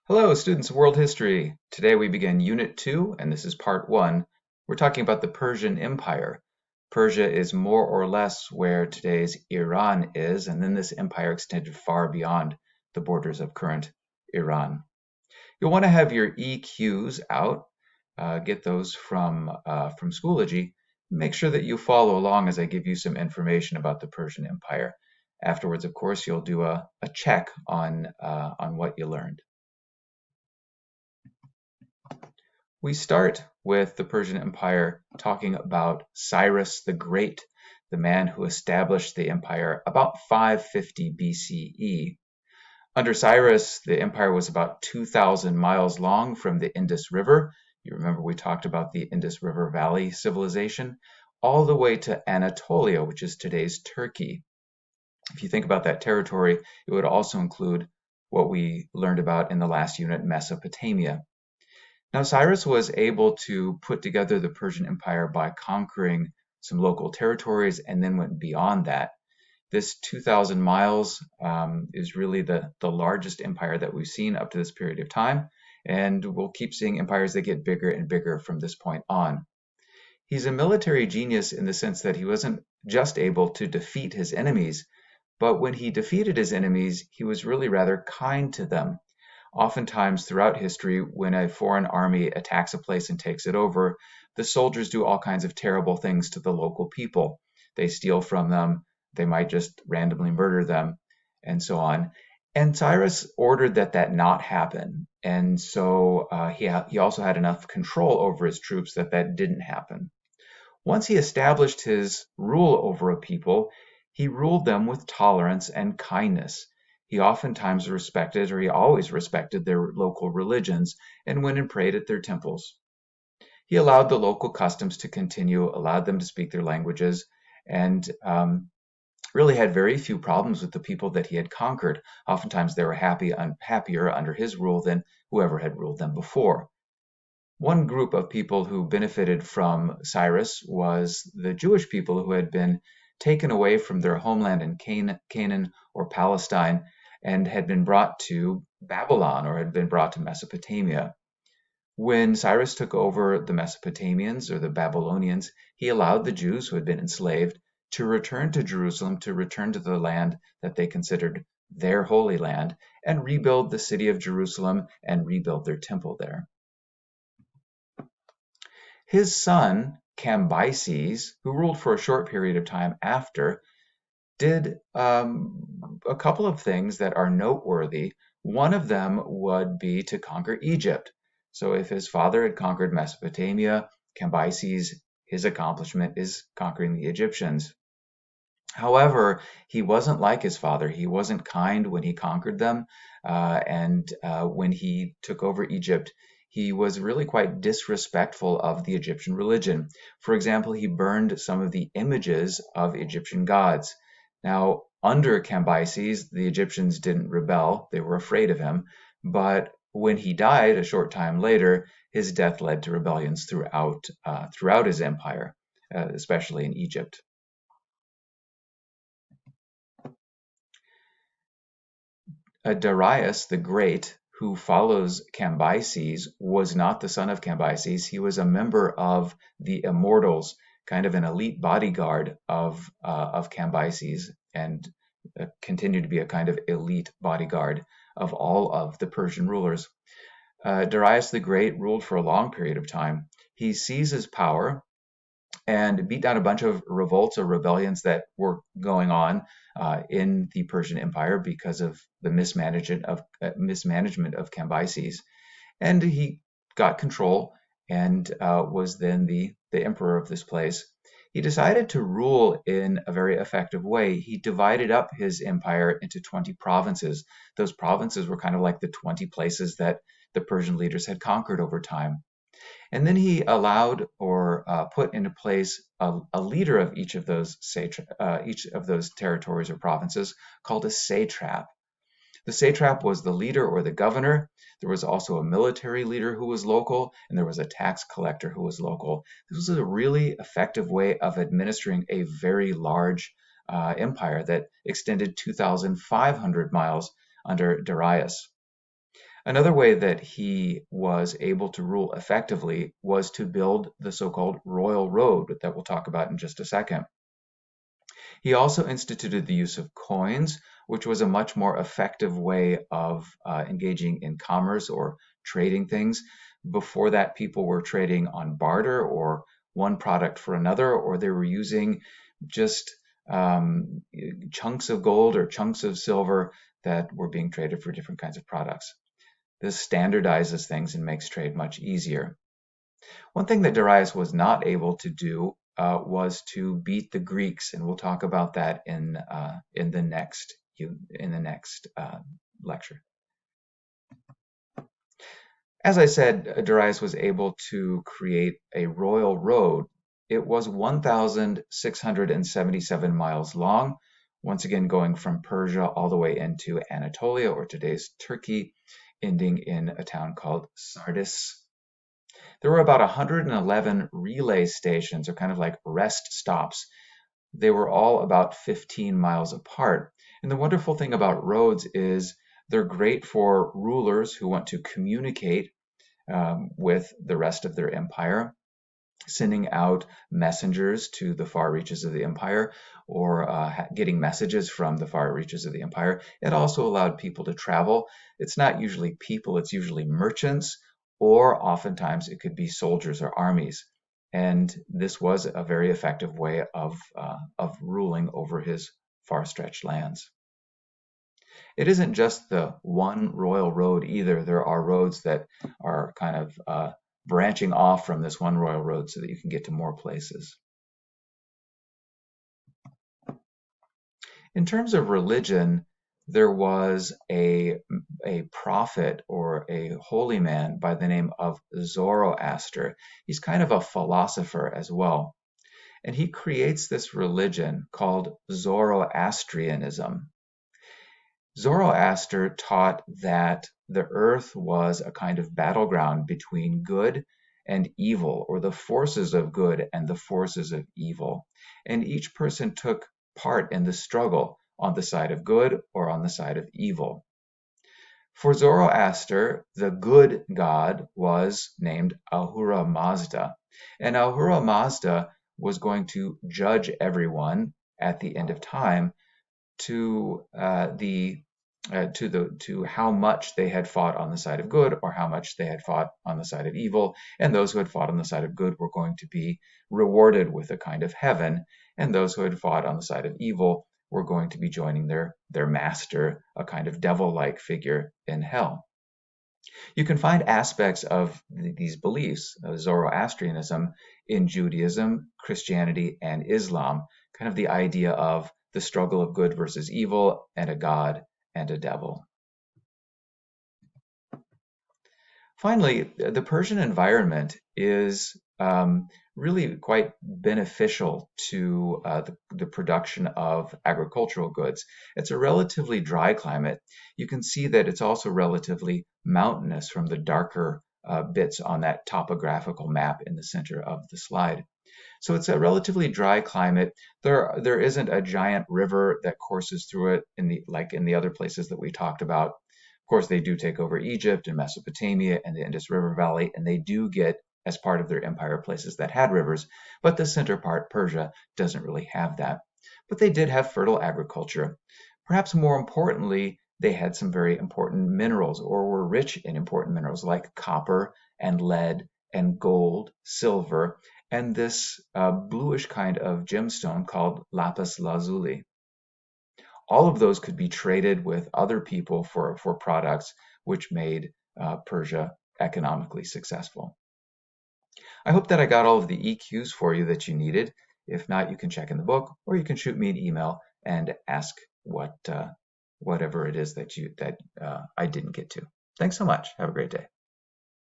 Hello, students of world history. Today we begin Unit 2, and this is Part 1. We're talking about the Persian Empire. Persia is more or less where today's Iran is, and then this empire extended far beyond the borders of current Iran. You'll want to have your EQs out. Get those from Schoology. Make sure that you follow along as I give you some information about the Persian Empire. Afterwards, of course, you'll do a check on what you learned. We start with the Persian Empire talking about Cyrus the Great, the man who established the empire about 550 BCE. Under Cyrus, the empire was about 2,000 miles long from the Indus River. You remember we talked about the Indus River Valley civilization, all the way to Anatolia, which is today's Turkey. If you think about that territory, it would also include what we learned about in the last unit, Mesopotamia. Now, Cyrus was able to put together the Persian Empire by conquering some local territories and then went beyond that. This 2,000 miles is really the largest empire that we've seen up to this period of time, and we'll keep seeing empires that get bigger and bigger from this point on. He's a military genius in the sense that he wasn't just able to defeat his enemies, but when he defeated his enemies, he was really rather kind to them. Oftentimes throughout history, when a foreign army attacks a place and takes it over, the soldiers do all kinds of terrible things to the local people. They steal from them, they might just randomly murder them, and so on. And Cyrus ordered that not happen. And so he also had enough control over his troops that didn't happen. Once he established his rule over a people, he ruled them with tolerance and kindness. He oftentimes respected, or he always respected, their local religions and went and prayed at their temples. He allowed the local customs to continue, allowed them to speak their languages, and really had very few problems with the people that he had conquered. Oftentimes they were happier under his rule than whoever had ruled them before. One group of people who benefited from Cyrus was the Jewish people who had been taken away from their homeland in Canaan or Palestine and had been brought to Babylon or had been brought to Mesopotamia. When Cyrus took over the Mesopotamians or the Babylonians, he allowed the Jews who had been enslaved to return to Jerusalem, to return to the land that they considered their holy land, and rebuild the city of Jerusalem and rebuild their temple there. His son, Cambyses, who ruled for a short period of time after, did a couple of things that are noteworthy. One of them would be to conquer Egypt. So if his father had conquered Mesopotamia, Cambyses, his accomplishment is conquering the Egyptians. However, he wasn't like his father. He wasn't kind when he conquered them, and when he took over Egypt, he was really quite disrespectful of the Egyptian religion. For example, he burned some of the images of Egyptian gods. Now, under Cambyses, the Egyptians didn't rebel. They were afraid of him. But when he died a short time later, his death led to rebellions throughout his empire, especially in Egypt. Darius the Great, who follows Cambyses, was not the son of Cambyses. He was a member of the Immortals, kind of an elite bodyguard of Cambyses, and continued to be a kind of elite bodyguard of all of the Persian rulers. Darius the Great ruled for a long period of time. He seizes power and beat down a bunch of revolts or rebellions that were going on in the Persian Empire because of the mismanagement of Cambyses. And he got control and was then the emperor of this place. He decided to rule in a very effective way. He divided up his empire into 20 provinces. Those provinces were kind of like the 20 places that the Persian leaders had conquered over time. And then he allowed or put into place a leader of each of those territories or provinces called a satrap. The satrap was the leader or the governor. There was also a military leader who was local, and there was a tax collector who was local. This was a really effective way of administering a very large empire that extended 2,500 miles under Darius. Another way that he was able to rule effectively was to build the so-called royal road that we'll talk about in just a second. He also instituted the use of coins, which was a much more effective way of engaging in commerce or trading things. Before that, people were trading on barter or one product for another, or they were using just chunks of gold or chunks of silver that were being traded for different kinds of products. This standardizes things and makes trade much easier. One thing that Darius was not able to do was to beat the Greeks, and we'll talk about that in the next lecture. As I said, Darius was able to create a royal road. It was 1,677 miles long, once again going from Persia all the way into Anatolia, or today's Turkey, ending in a town called Sardis. There were about 111 relay stations, or kind of like rest stops. They were all about 15 miles apart. And the wonderful thing about roads is they're great for rulers who want to communicate with the rest of their empire, sending out messengers to the far reaches of the empire, or getting messages from the far reaches of the empire. It also allowed people to travel. It's not usually people, it's usually merchants, or oftentimes it could be soldiers or armies. And this was a very effective way of ruling over his far-stretched lands. It isn't just the one royal road either. There are roads that are kind of branching off from this one royal road so that you can get to more places. In terms of religion, there was a prophet or a holy man by the name of Zoroaster. He's kind of a philosopher as well. And he creates this religion called Zoroastrianism. Zoroaster taught that the earth was a kind of battleground between good and evil, or the forces of good and the forces of evil. And each person took part in the struggle on the side of good or on the side of evil. For Zoroaster, the good god was named Ahura Mazda. And Ahura Mazda was going to judge everyone at the end of time to how much they had fought on the side of good or how much they had fought on the side of evil. And those who had fought on the side of good were going to be rewarded with a kind of heaven, and those who had fought on the side of evil were going to be joining their master, a kind of devil-like figure, in hell. You can find aspects of these beliefs, Zoroastrianism, in Judaism, Christianity, and Islam, kind of the idea of the struggle of good versus evil, and a god and a devil. Finally, the Persian environment is really quite beneficial to the production of agricultural goods. It's a relatively dry climate. You can see that it's also relatively mountainous from the darker bits on that topographical map in the center of the slide. So it's a relatively dry climate. There isn't a giant river that courses through it like in the other places that we talked about. Of course, they do take over Egypt and Mesopotamia and the Indus River Valley, and they do get, as part of their empire, places that had rivers. But the center part, Persia, doesn't really have that. But they did have fertile agriculture. Perhaps more importantly, they had some very important minerals, or were rich in important minerals like copper and lead and gold, silver, and this bluish kind of gemstone called lapis lazuli. All of those could be traded with other people for products, which made Persia economically successful. I hope that I got all of the EQs for you that you needed. If not, you can check in the book, or you can shoot me an email and ask whatever it is that I didn't get to. Thanks so much. Have a great day.